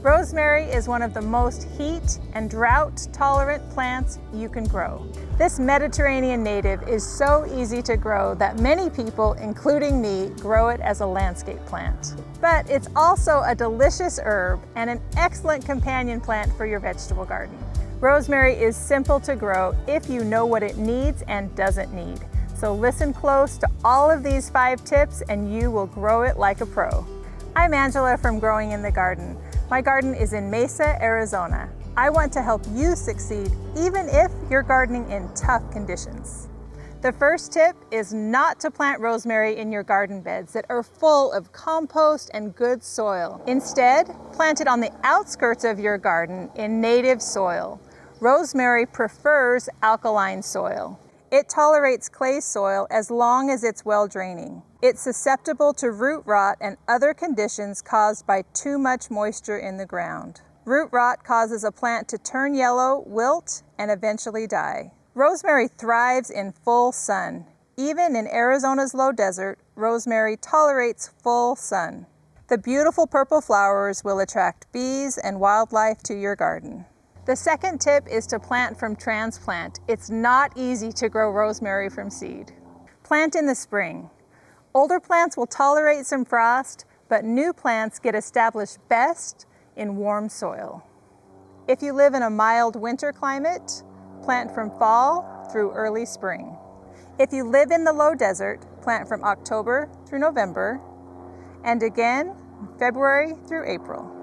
Rosemary is one of the most heat and drought-tolerant plants you can grow. This Mediterranean native is so easy to grow that many people, including me, grow it as a landscape plant. But it's also a delicious herb and an excellent companion plant for your vegetable garden. Rosemary is simple to grow if you know what it needs and doesn't need. So listen close to all of these 5 tips and you will grow it like a pro. I'm Angela from Growing in the Garden. My garden is in Mesa, Arizona. I want to help you succeed even if you're gardening in tough conditions. The first tip is not to plant rosemary in your garden beds that are full of compost and good soil. Instead, plant it on the outskirts of your garden in native soil. Rosemary prefers alkaline soil. It tolerates clay soil as long as it's well draining. It's susceptible to root rot and other conditions caused by too much moisture in the ground. Root rot causes a plant to turn yellow, wilt, and eventually die. Rosemary thrives in full sun. Even in Arizona's low desert, rosemary tolerates full sun. The beautiful purple flowers will attract bees and wildlife to your garden. The second tip is to plant from transplant. It's not easy to grow rosemary from seed. Plant in the spring. Older plants will tolerate some frost, but new plants get established best in warm soil. If you live in a mild winter climate, plant from fall through early spring. If you live in the low desert, plant from October through November, and again, February through April.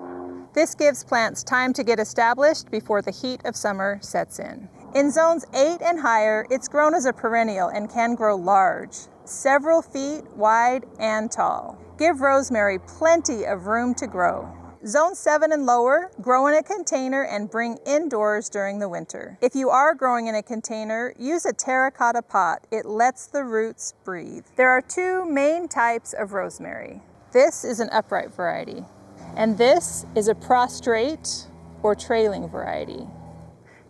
This gives plants time to get established before the heat of summer sets in. In zones 8 and higher, it's grown as a perennial and can grow large, several feet wide and tall. Give rosemary plenty of room to grow. Zone 7 and lower, grow in a container and bring indoors during the winter. If you are growing in a container, use a terracotta pot. It lets the roots breathe. There are 2 main types of rosemary. This is an upright variety, and this is a prostrate or trailing variety.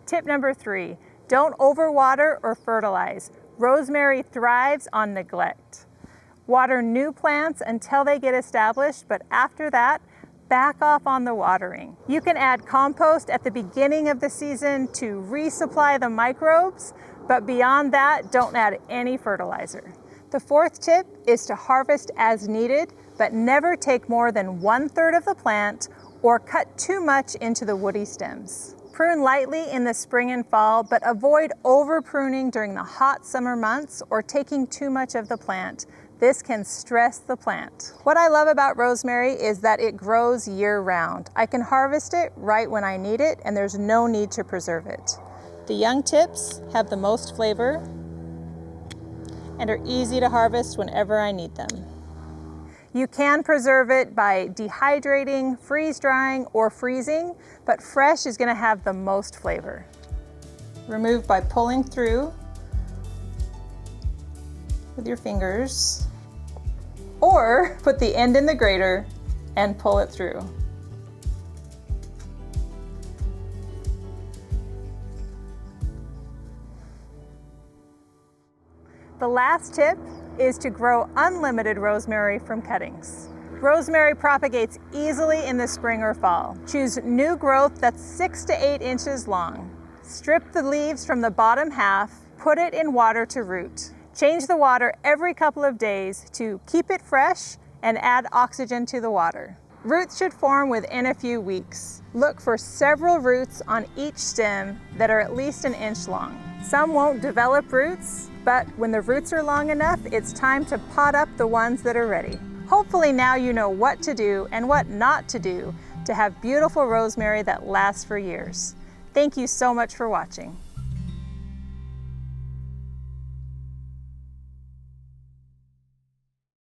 Tip number 3, don't overwater or fertilize. Rosemary thrives on neglect. Water new plants until they get established, but after that, back off on the watering. You can add compost at the beginning of the season to resupply the microbes, but beyond that, don't add any fertilizer. The fourth tip is to harvest as needed, but never take more than 1/3 of the plant or cut too much into the woody stems. Prune lightly in the spring and fall, but avoid over pruning during the hot summer months or taking too much of the plant. This can stress the plant. What I love about rosemary is that it grows year-round. I can harvest it right when I need it, and there's no need to preserve it. The young tips have the most flavor and are easy to harvest whenever I need them. You can preserve it by dehydrating, freeze-drying, or freezing, but fresh is going to have the most flavor. Remove by pulling through with your fingers, or put the end in the grater and pull it through. The last tip is to grow unlimited rosemary from cuttings. Rosemary propagates easily in the spring or fall. Choose new growth that's 6 to 8 inches long. Strip the leaves from the bottom half, put it in water to root. Change the water every couple of days to keep it fresh and add oxygen to the water. Roots should form within a few weeks. Look for several roots on each stem that are at least 1 inch long. Some won't develop roots, but when the roots are long enough, it's time to pot up the ones that are ready. Hopefully now you know what to do and what not to do to have beautiful rosemary that lasts for years. Thank you so much for watching.